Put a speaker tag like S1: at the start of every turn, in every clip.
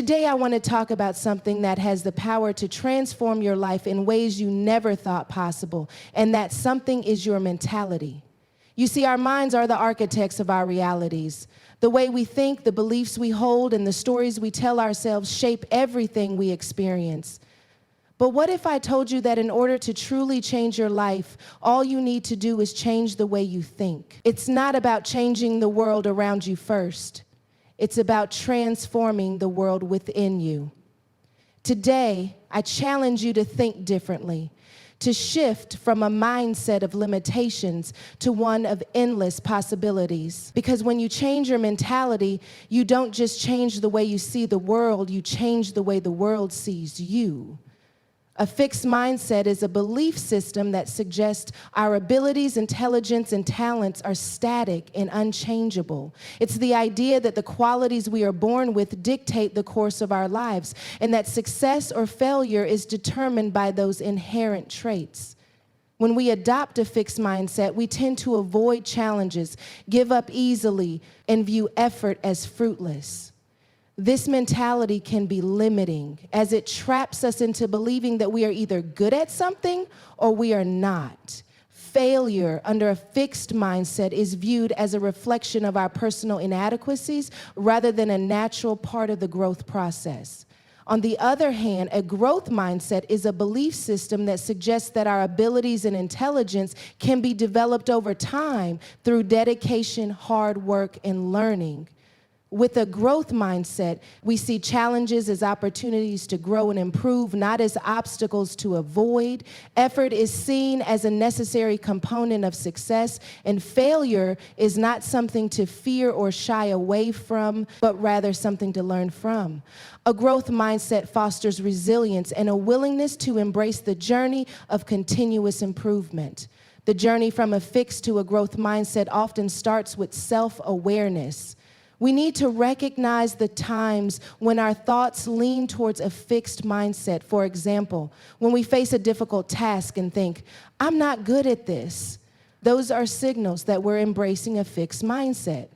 S1: Today, I want to talk about something that has the power to transform your life in ways you never thought possible, and that something is your mentality. You see, our minds are the architects of our realities. The way we think, the beliefs we hold, and the stories we tell ourselves shape everything we experience. But what if I told you that in order to truly change your life, all you need to do is change the way you think? It's not about changing the world around you first. It's about transforming the world within you. Today, I challenge you to think differently, to shift from a mindset of limitations to one of endless possibilities. Because when you change your mentality, you don't just change the way you see the world, you change the way the world sees you. A fixed mindset is a belief system that suggests our abilities, intelligence, and talents are static and unchangeable. It's the idea that the qualities we are born with dictate the course of our lives, and that success or failure is determined by those inherent traits. When we adopt a fixed mindset, we tend to avoid challenges, give up easily, and view effort as fruitless. This mentality can be limiting, as it traps us into believing that we are either good at something or we are not. Failure under a fixed mindset is viewed as a reflection of our personal inadequacies rather than a natural part of the growth process. On the other hand, a growth mindset is a belief system that suggests that our abilities and intelligence can be developed over time through dedication, hard work, and learning. With a growth mindset, we see challenges as opportunities to grow and improve, not as obstacles to avoid. Effort is seen as a necessary component of success, and failure is not something to fear or shy away from, but rather something to learn from. A growth mindset fosters resilience and a willingness to embrace the journey of continuous improvement. The journey from a fixed to a growth mindset often starts with self-awareness. We need to recognize the times when our thoughts lean towards a fixed mindset. For example, when we face a difficult task and think, I'm not good at this. Those are signals that we're embracing a fixed mindset.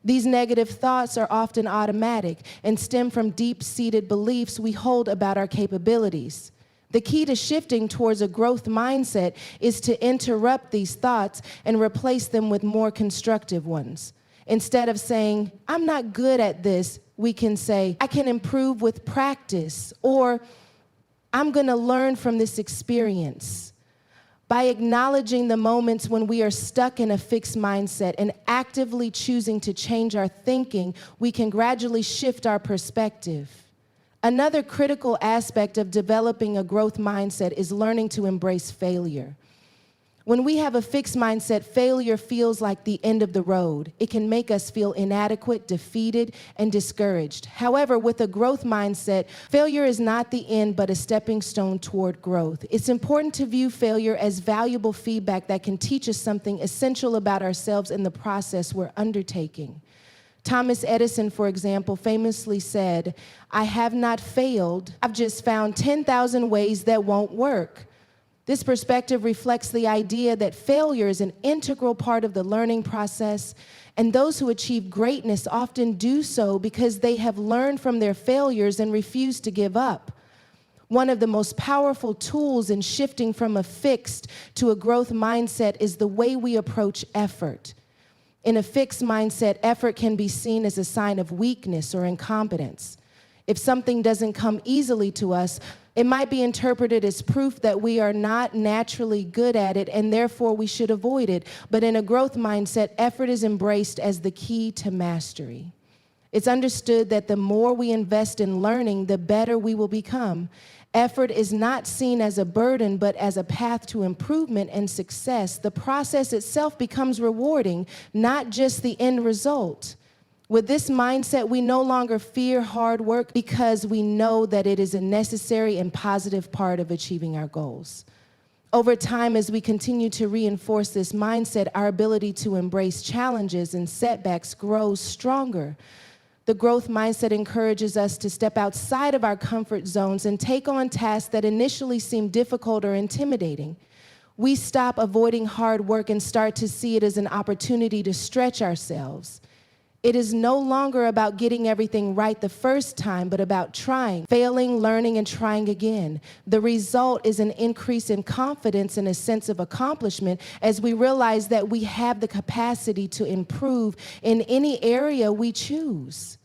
S1: These negative thoughts are often automatic and stem from deep-seated beliefs we hold about our capabilities. The key to shifting towards a growth mindset is to interrupt these thoughts and replace them with more constructive ones. Instead of saying, I'm not good at this, we can say, I can improve with practice, or I'm going to learn from this experience. By acknowledging the moments when we are stuck in a fixed mindset and actively choosing to change our thinking, we can gradually shift our perspective. Another critical aspect of developing a growth mindset is learning to embrace failure. When we have a fixed mindset, failure feels like the end of the road. It can make us feel inadequate, defeated, and discouraged. However, with a growth mindset, failure is not the end, but a stepping stone toward growth. It's important to view failure as valuable feedback that can teach us something essential about ourselves and the process we're undertaking. Thomas Edison, for example, famously said, I have not failed, I've just found 10,000 ways that won't work. This perspective reflects the idea that failure is an integral part of the learning process, and those who achieve greatness often do so because they have learned from their failures and refuse to give up. One of the most powerful tools in shifting from a fixed to a growth mindset is the way we approach effort. In a fixed mindset, effort can be seen as a sign of weakness or incompetence. If something doesn't come easily to us, it might be interpreted as proof that we are not naturally good at it and therefore we should avoid it. But in a growth mindset, effort is embraced as the key to mastery. It's understood that the more we invest in learning, the better we will become. Effort is not seen as a burden, but as a path to improvement and success. The process itself becomes rewarding, not just the end result. With this mindset, we no longer fear hard work because we know that it is a necessary and positive part of achieving our goals. Over time, as we continue to reinforce this mindset, our ability to embrace challenges and setbacks grows stronger. The growth mindset encourages us to step outside of our comfort zones and take on tasks that initially seem difficult or intimidating. We stop avoiding hard work and start to see it as an opportunity to stretch ourselves. It is no longer about getting everything right the first time, but about trying, failing, learning, and trying again. The result is an increase in confidence and a sense of accomplishment as we realize that we have the capacity to improve in any area we choose.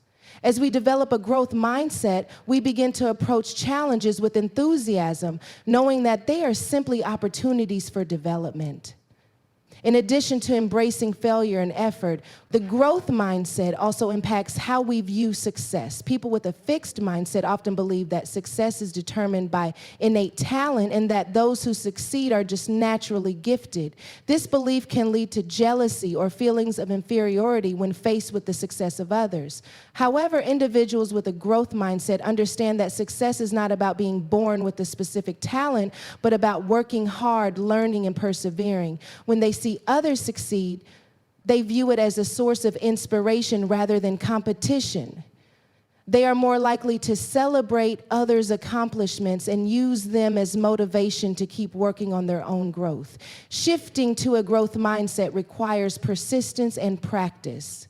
S1: As we develop a growth mindset, we begin to approach challenges with enthusiasm, knowing that they are simply opportunities for development. In addition to embracing failure and effort, the growth mindset also impacts how we view success. People with a fixed mindset often believe that success is determined by innate talent and that those who succeed are just naturally gifted. This belief can lead to jealousy or feelings of inferiority when faced with the success of others. However, individuals with a growth mindset understand that success is not about being born with a specific talent, but about working hard, learning, and persevering. When they see others succeed, they view it as a source of inspiration rather than competition. They are more likely to celebrate others' accomplishments and use them as motivation to keep working on their own growth. Shifting to a growth mindset requires persistence and practice.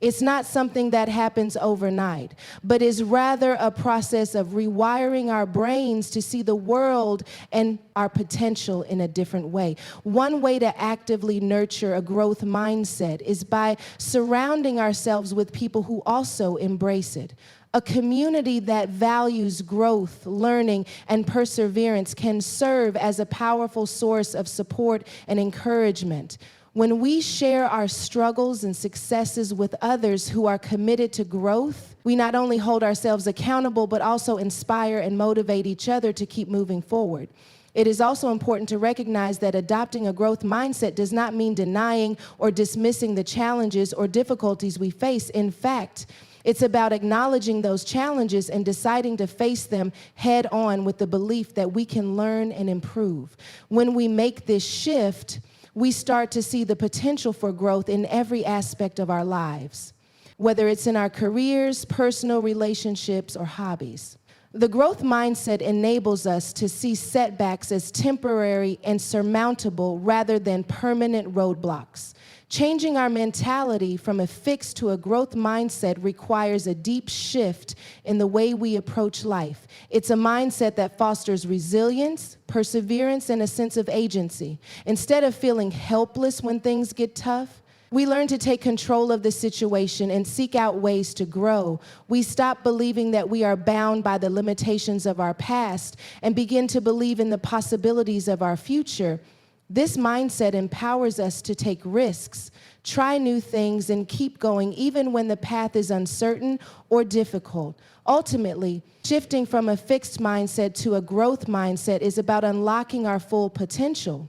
S1: It's not something that happens overnight, but is rather a process of rewiring our brains to see the world and our potential in a different way. One way to actively nurture a growth mindset is by surrounding ourselves with people who also embrace it. A community that values growth, learning, and perseverance can serve as a powerful source of support and encouragement. When we share our struggles and successes with others who are committed to growth, we not only hold ourselves accountable, but also inspire and motivate each other to keep moving forward. It is also important to recognize that adopting a growth mindset does not mean denying or dismissing the challenges or difficulties we face. In fact, it's about acknowledging those challenges and deciding to face them head on with the belief that we can learn and improve. When we make this shift, we start to see the potential for growth in every aspect of our lives, whether it's in our careers, personal relationships, or hobbies. The growth mindset enables us to see setbacks as temporary and surmountable rather than permanent roadblocks. Changing our mentality from a fixed to a growth mindset requires a deep shift in the way we approach life. It's a mindset that fosters resilience, perseverance, and a sense of agency. Instead of feeling helpless when things get tough, we learn to take control of the situation and seek out ways to grow. We stop believing that we are bound by the limitations of our past and begin to believe in the possibilities of our future. This mindset empowers us to take risks, try new things, and keep going even when the path is uncertain or difficult. Ultimately, shifting from a fixed mindset to a growth mindset is about unlocking our full potential.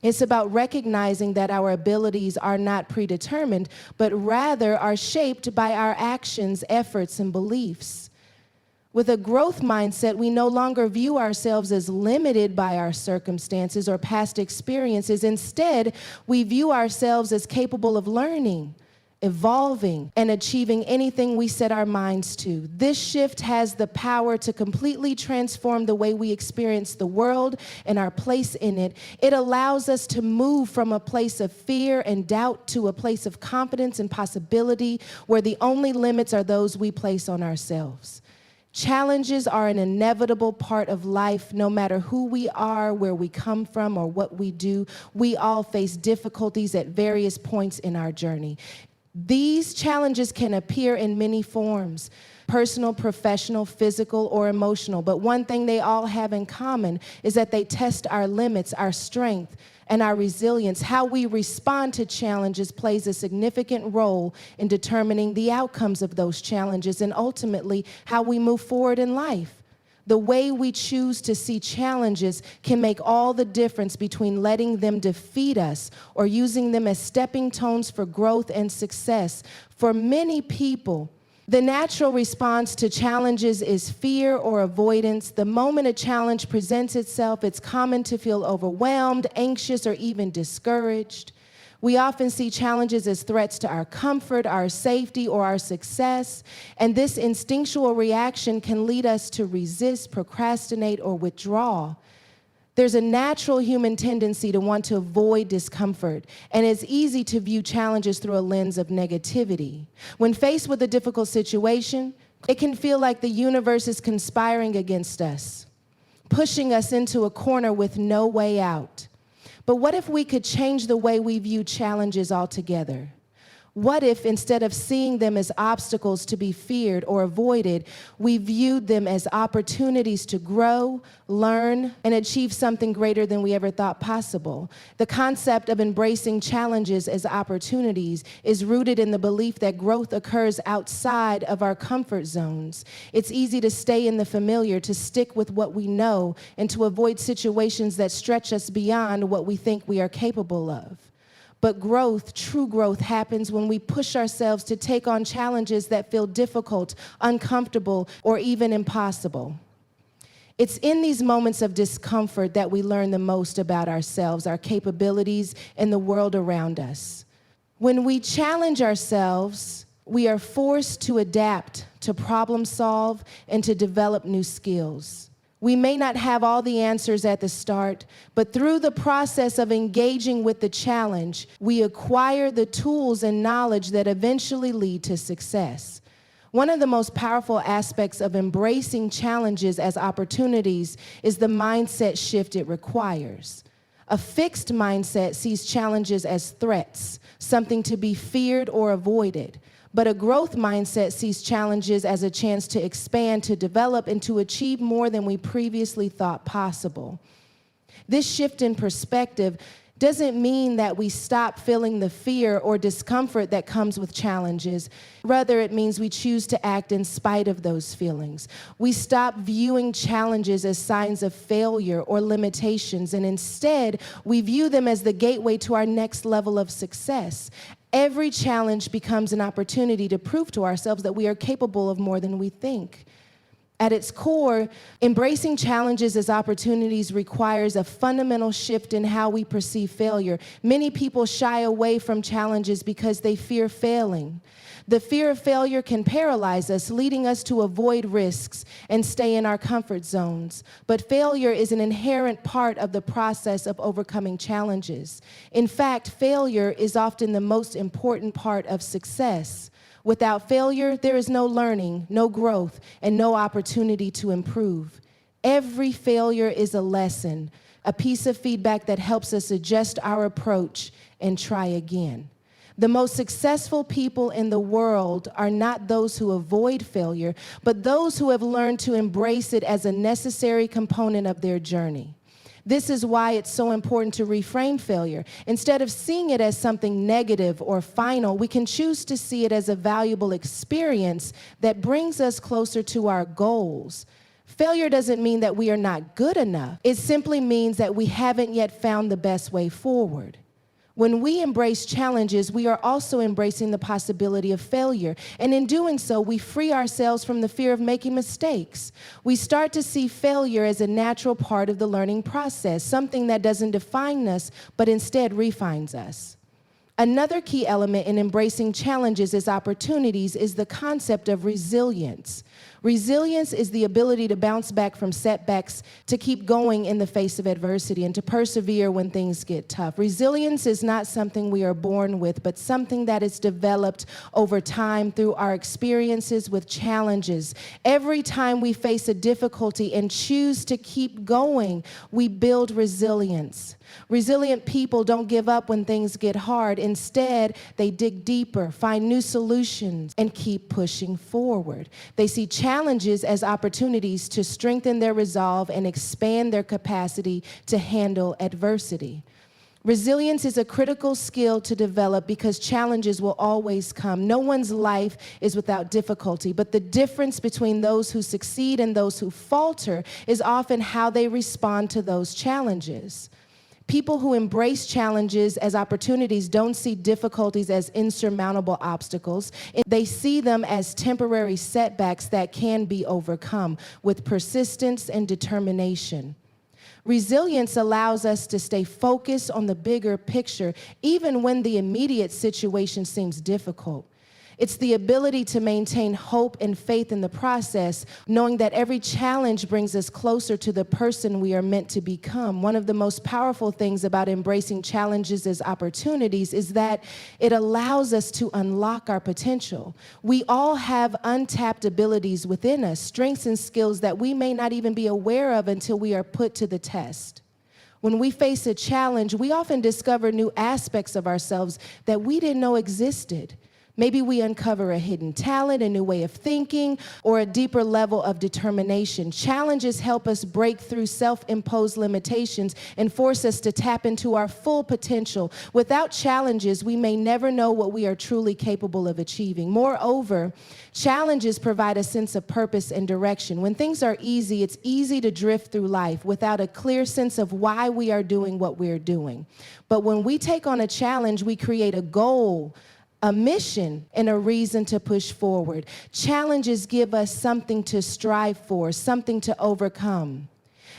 S1: It's about recognizing that our abilities are not predetermined, but rather are shaped by our actions, efforts, and beliefs. With a growth mindset, we no longer view ourselves as limited by our circumstances or past experiences. Instead, we view ourselves as capable of learning, evolving, and achieving anything we set our minds to. This shift has the power to completely transform the way we experience the world and our place in it. It allows us to move from a place of fear and doubt to a place of confidence and possibility, where the only limits are those we place on ourselves. Challenges are an inevitable part of life. No matter who we are, where we come from, or what we do, we all face difficulties at various points in our journey. These challenges can appear in many forms: personal, professional, physical, or emotional. But one thing they all have in common is that they test our limits, our strength, and our resilience. How we respond to challenges plays a significant role in determining the outcomes of those challenges and ultimately how we move forward in life. The way we choose to see challenges can make all the difference between letting them defeat us or using them as stepping stones for growth and success. For many people, the natural response to challenges is fear or avoidance. The moment a challenge presents itself, it's common to feel overwhelmed, anxious, or even discouraged. We often see challenges as threats to our comfort, our safety, or our success, and this instinctual reaction can lead us to resist, procrastinate, or withdraw. There's a natural human tendency to want to avoid discomfort, and it's easy to view challenges through a lens of negativity. When faced with a difficult situation, it can feel like the universe is conspiring against us, pushing us into a corner with no way out. But what if we could change the way we view challenges altogether? What if, instead of seeing them as obstacles to be feared or avoided, we viewed them as opportunities to grow, learn, and achieve something greater than we ever thought possible? The concept of embracing challenges as opportunities is rooted in the belief that growth occurs outside of our comfort zones. It's easy to stay in the familiar, to stick with what we know, and to avoid situations that stretch us beyond what we think we are capable of. But growth, true growth, happens when we push ourselves to take on challenges that feel difficult, uncomfortable, or even impossible. It's in these moments of discomfort that we learn the most about ourselves, our capabilities, and the world around us. When we challenge ourselves, we are forced to adapt, to problem solve, and to develop new skills. We may not have all the answers at the start, but through the process of engaging with the challenge, we acquire the tools and knowledge that eventually lead to success. One of the most powerful aspects of embracing challenges as opportunities is the mindset shift it requires. A fixed mindset sees challenges as threats, something to be feared or avoided. But a growth mindset sees challenges as a chance to expand, to develop, and to achieve more than we previously thought possible. This shift in perspective doesn't mean that we stop feeling the fear or discomfort that comes with challenges. Rather, it means we choose to act in spite of those feelings. We stop viewing challenges as signs of failure or limitations, and instead, we view them as the gateway to our next level of success. Every challenge becomes an opportunity to prove to ourselves that we are capable of more than we think. At its core, embracing challenges as opportunities requires a fundamental shift in how we perceive failure. Many people shy away from challenges because they fear failing. The fear of failure can paralyze us, leading us to avoid risks and stay in our comfort zones. But failure is an inherent part of the process of overcoming challenges. In fact, failure is often the most important part of success. Without failure, there is no learning, no growth, and no opportunity to improve. Every failure is a lesson, a piece of feedback that helps us adjust our approach and try again. The most successful people in the world are not those who avoid failure, but those who have learned to embrace it as a necessary component of their journey. This is why it's so important to reframe failure. Instead of seeing it as something negative or final, we can choose to see it as a valuable experience that brings us closer to our goals. Failure doesn't mean that we are not good enough. It simply means that we haven't yet found the best way forward. When we embrace challenges, we are also embracing the possibility of failure. And in doing so, we free ourselves from the fear of making mistakes. We start to see failure as a natural part of the learning process, something that doesn't define us, but instead refines us. Another key element in embracing challenges as opportunities is the concept of resilience. Resilience is the ability to bounce back from setbacks, to keep going in the face of adversity, and to persevere when things get tough. Resilience is not something we are born with, but something that is developed over time through our experiences with challenges. Every time we face a difficulty and choose to keep going, we build resilience. Resilient people don't give up when things get hard. Instead, they dig deeper, find new solutions, and keep pushing forward. They see challenges as opportunities to strengthen their resolve and expand their capacity to handle adversity. Resilience is a critical skill to develop because challenges will always come. No one's life is without difficulty, but the difference between those who succeed and those who falter is often how they respond to those challenges. People who embrace challenges as opportunities don't see difficulties as insurmountable obstacles. They see them as temporary setbacks that can be overcome with persistence and determination. Resilience allows us to stay focused on the bigger picture, even when the immediate situation seems difficult. It's the ability to maintain hope and faith in the process, knowing that every challenge brings us closer to the person we are meant to become. One of the most powerful things about embracing challenges as opportunities is that it allows us to unlock our potential. We all have untapped abilities within us, strengths and skills that we may not even be aware of until we are put to the test. When we face a challenge, we often discover new aspects of ourselves that we didn't know existed. Maybe we uncover a hidden talent, a new way of thinking, or a deeper level of determination. Challenges help us break through self-imposed limitations and force us to tap into our full potential. Without challenges, we may never know what we are truly capable of achieving. Moreover, challenges provide a sense of purpose and direction. When things are easy, it's easy to drift through life without a clear sense of why we are doing what we're doing. But when we take on a challenge, we create a goal, a mission, and a reason to push forward. Challenges give us something to strive for, something to overcome.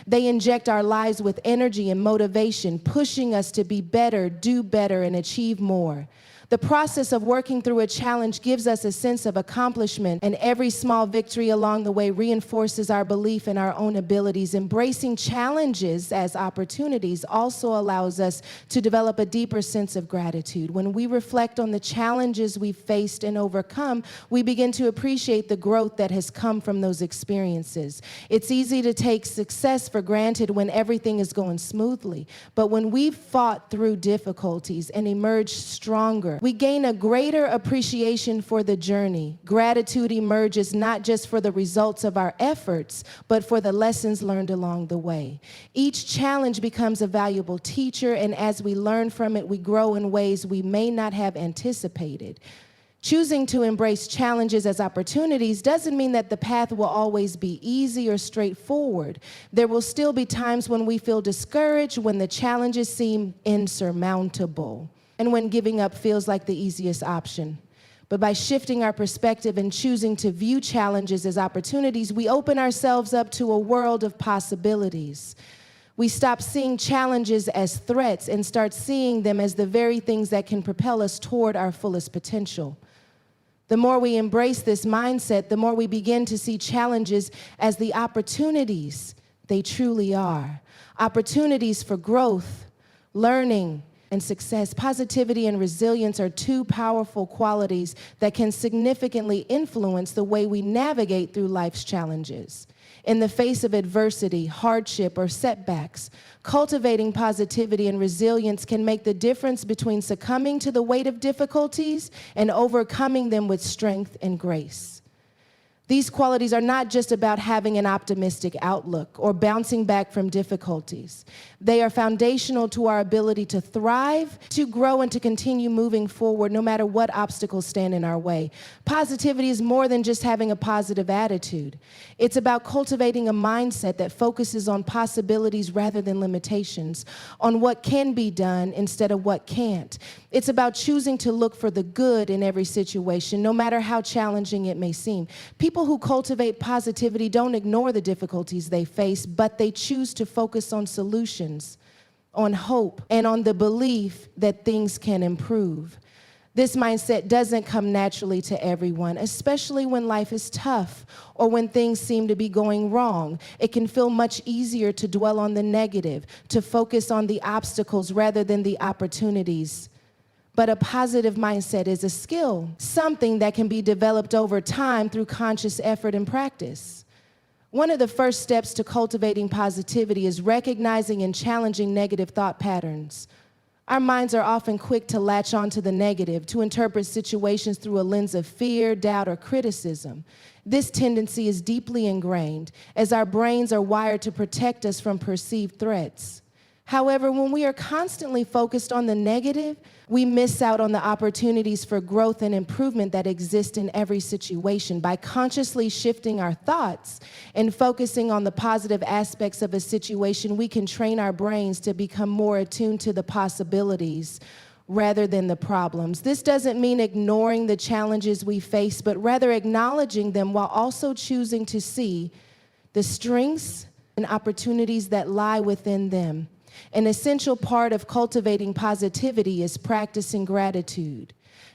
S1: They inject our lives with energy and motivation, pushing us to be better, do better, and achieve more. The process of working through a challenge gives us a sense of accomplishment, and every small victory along the way reinforces our belief in our own abilities. Embracing challenges as opportunities also allows us to develop a deeper sense of gratitude. When we reflect on the challenges we've faced and overcome, we begin to appreciate the growth that has come from those experiences. It's easy to take success for granted when everything is going smoothly, but when we've fought through difficulties and emerged stronger, we gain a greater appreciation for the journey. Gratitude emerges not just for the results of our efforts, but for the lessons learned along the way. Each challenge becomes a valuable teacher, and as we learn from it, we grow in ways we may not have anticipated. Choosing to embrace challenges as opportunities doesn't mean that the path will always be easy or straightforward. There will still be times when we feel discouraged, when the challenges seem insurmountable, and when giving up feels like the easiest option. But by shifting our perspective and choosing to view challenges as opportunities, we open ourselves up to a world of possibilities. We stop seeing challenges as threats and start seeing them as the very things that can propel us toward our fullest potential. The more we embrace this mindset, the more we begin to see challenges as the opportunities they truly are. Opportunities for growth, learning, and success. Positivity and resilience are two powerful qualities that can significantly influence the way we navigate through life's challenges. In the face of adversity, hardship, or setbacks, cultivating positivity and resilience can make the difference between succumbing to the weight of difficulties and overcoming them with strength and grace. These qualities are not just about having an optimistic outlook or bouncing back from difficulties. They are foundational to our ability to thrive, to grow, and to continue moving forward no matter what obstacles stand in our way. Positivity is more than just having a positive attitude. It's about cultivating a mindset that focuses on possibilities rather than limitations, on what can be done instead of what can't. It's about choosing to look for the good in every situation, no matter how challenging it may seem. People who cultivate positivity don't ignore the difficulties they face, but they choose to focus on solutions, on hope, and on the belief that things can improve. This mindset doesn't come naturally to everyone, especially when life is tough or when things seem to be going wrong. It can feel much easier to dwell on the negative, to focus on the obstacles rather than the opportunities. But a positive mindset is a skill, something that can be developed over time through conscious effort and practice. One of the first steps to cultivating positivity is recognizing and challenging negative thought patterns. Our minds are often quick to latch onto the negative, to interpret situations through a lens of fear, doubt, or criticism. This tendency is deeply ingrained, as our brains are wired to protect us from perceived threats. However, when we are constantly focused on the negative, we miss out on the opportunities for growth and improvement that exist in every situation. By consciously shifting our thoughts and focusing on the positive aspects of a situation, we can train our brains to become more attuned to the possibilities rather than the problems. This doesn't mean ignoring the challenges we face, but rather acknowledging them while also choosing to see the strengths and opportunities that lie within them. An essential part of cultivating positivity is practicing gratitude.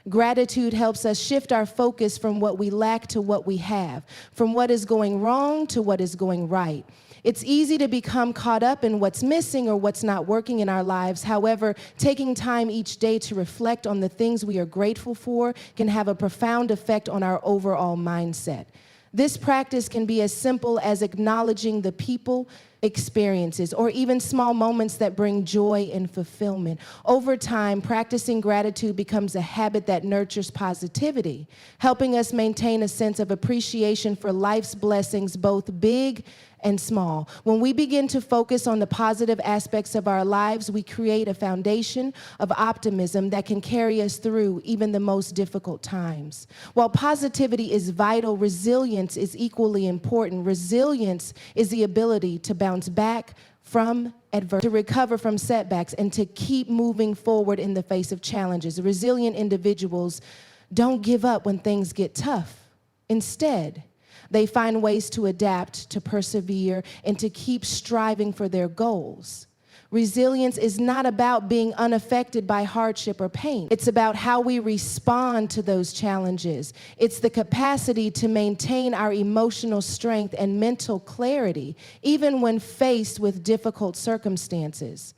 S1: Gratitude helps us shift our focus from what we lack to what we have, from what is going wrong to what is going right. It's easy to become caught up in what's missing or what's not working in our lives. However, taking time each day to reflect on the things we are grateful for can have a profound effect on our overall mindset. This practice can be as simple as acknowledging the people, experiences, or even small moments that bring joy and fulfillment. Over time, practicing gratitude becomes a habit that nurtures positivity, helping us maintain a sense of appreciation for life's blessings, both big and small. When we begin to focus on the positive aspects of our lives, we create a foundation of optimism that can carry us through even the most difficult times. While positivity is vital, resilience is equally important. Resilience is the ability to bounce back from adversity, to recover from setbacks, and to keep moving forward in the face of challenges. Resilient individuals don't give up when things get tough. Instead, they find ways to adapt, to persevere, and to keep striving for their goals. Resilience is not about being unaffected by hardship or pain. It's about how we respond to those challenges. It's the capacity to maintain our emotional strength and mental clarity, even when faced with difficult circumstances.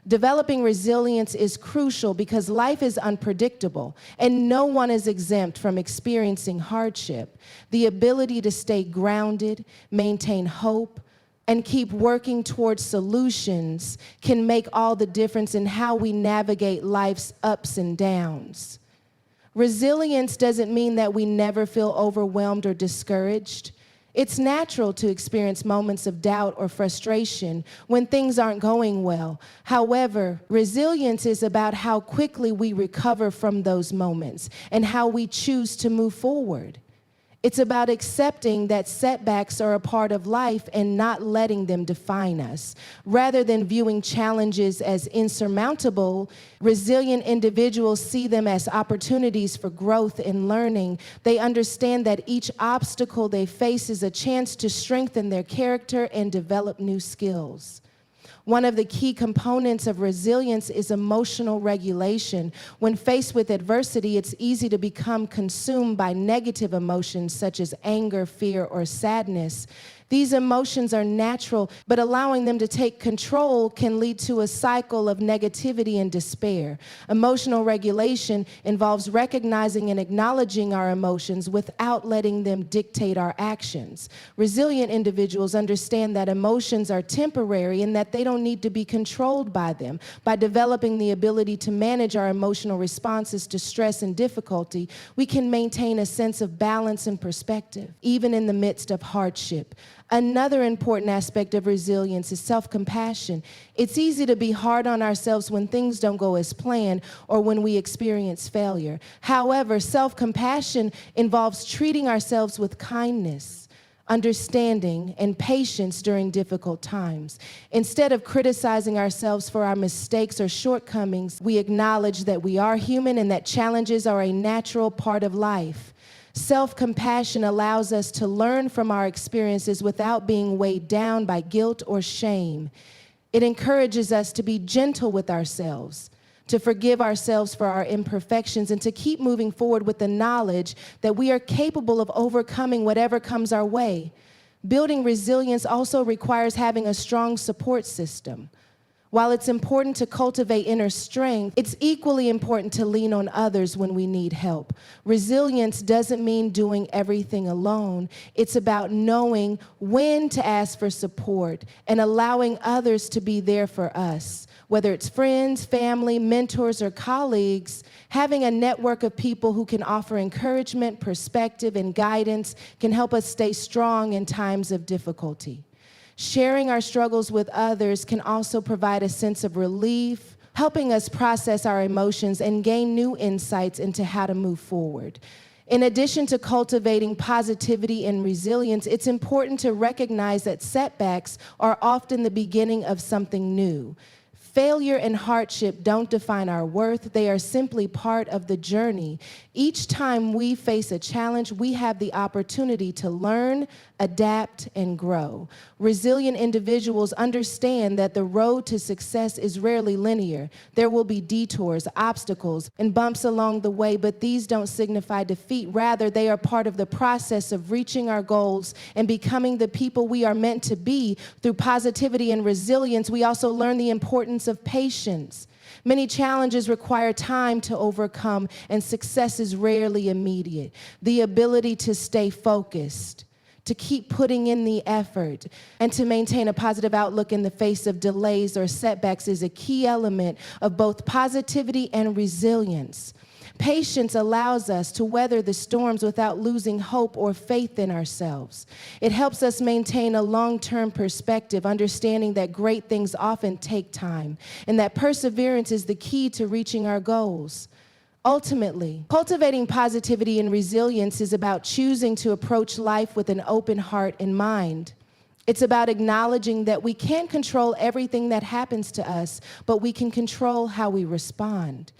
S1: Developing resilience is crucial because life is unpredictable and no one is exempt from experiencing hardship. The ability to stay grounded, maintain hope, and keep working towards solutions can make all the difference in how we navigate life's ups and downs. Resilience doesn't mean that we never feel overwhelmed or discouraged. It's natural to experience moments of doubt or frustration when things aren't going well. However, resilience is about how quickly we recover from those moments and how we choose to move forward. It's about accepting that setbacks are a part of life and not letting them define us. Rather than viewing challenges as insurmountable, resilient individuals see them as opportunities for growth and learning. They understand that each obstacle they face is a chance to strengthen their character and develop new skills. One of the key components of resilience is emotional regulation. When faced with adversity, it's easy to become consumed by negative emotions such as anger, fear, or sadness. These emotions are natural, but allowing them to take control can lead to a cycle of negativity and despair. Emotional regulation involves recognizing and acknowledging our emotions without letting them dictate our actions. Resilient individuals understand that emotions are temporary and that they don't need to be controlled by them. By developing the ability to manage our emotional responses to stress and difficulty, we can maintain a sense of balance and perspective, even in the midst of hardship. Another important aspect of resilience is self-compassion. It's easy to be hard on ourselves when things don't go as planned or when we experience failure. However, self-compassion involves treating ourselves with kindness, understanding, and patience during difficult times. Instead of criticizing ourselves for our mistakes or shortcomings, we acknowledge that we are human and that challenges are a natural part of life. Self-compassion allows us to learn from our experiences without being weighed down by guilt or shame. It encourages us to be gentle with ourselves, to forgive ourselves for our imperfections, and to keep moving forward with the knowledge that we are capable of overcoming whatever comes our way. Building resilience also requires having a strong support system. While it's important to cultivate inner strength, it's equally important to lean on others when we need help. Resilience doesn't mean doing everything alone. It's about knowing when to ask for support and allowing others to be there for us. Whether it's friends, family, mentors, or colleagues, having a network of people who can offer encouragement, perspective, and guidance can help us stay strong in times of difficulty. Sharing our struggles with others can also provide a sense of relief, helping us process our emotions and gain new insights into how to move forward. In addition to cultivating positivity and resilience, it's important to recognize that setbacks are often the beginning of something new. Failure and hardship don't define our worth. They are simply part of the journey. Each time we face a challenge, we have the opportunity to learn, adapt, and grow. Resilient individuals understand that the road to success is rarely linear. There will be detours, obstacles, and bumps along the way, but these don't signify defeat. Rather, they are part of the process of reaching our goals and becoming the people we are meant to be. Through positivity and resilience, we also learn the importance of patience. Many challenges require time to overcome, and success is rarely immediate. The ability to stay focused, to keep putting in the effort, and to maintain a positive outlook in the face of delays or setbacks is a key element of both positivity and resilience. Patience allows us to weather the storms without losing hope or faith in ourselves. It helps us maintain a long-term perspective, understanding that great things often take time, and that perseverance is the key to reaching our goals. Ultimately, cultivating positivity and resilience is about choosing to approach life with an open heart and mind. It's about acknowledging that we can't control everything that happens to us, but we can control how we respond.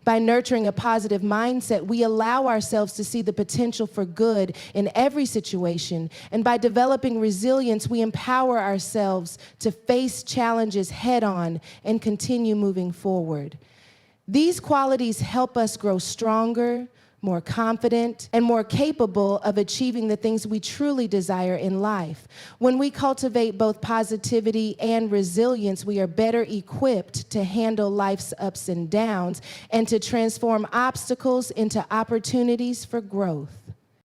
S1: By nurturing a positive mindset, we allow ourselves to see the potential for good in every situation. And by developing resilience, we empower ourselves to face challenges head on and continue moving forward. These qualities help us grow stronger, more confident, and more capable of achieving the things we truly desire in life. When we cultivate both positivity and resilience, we are better equipped to handle life's ups and downs and to transform obstacles into opportunities for growth.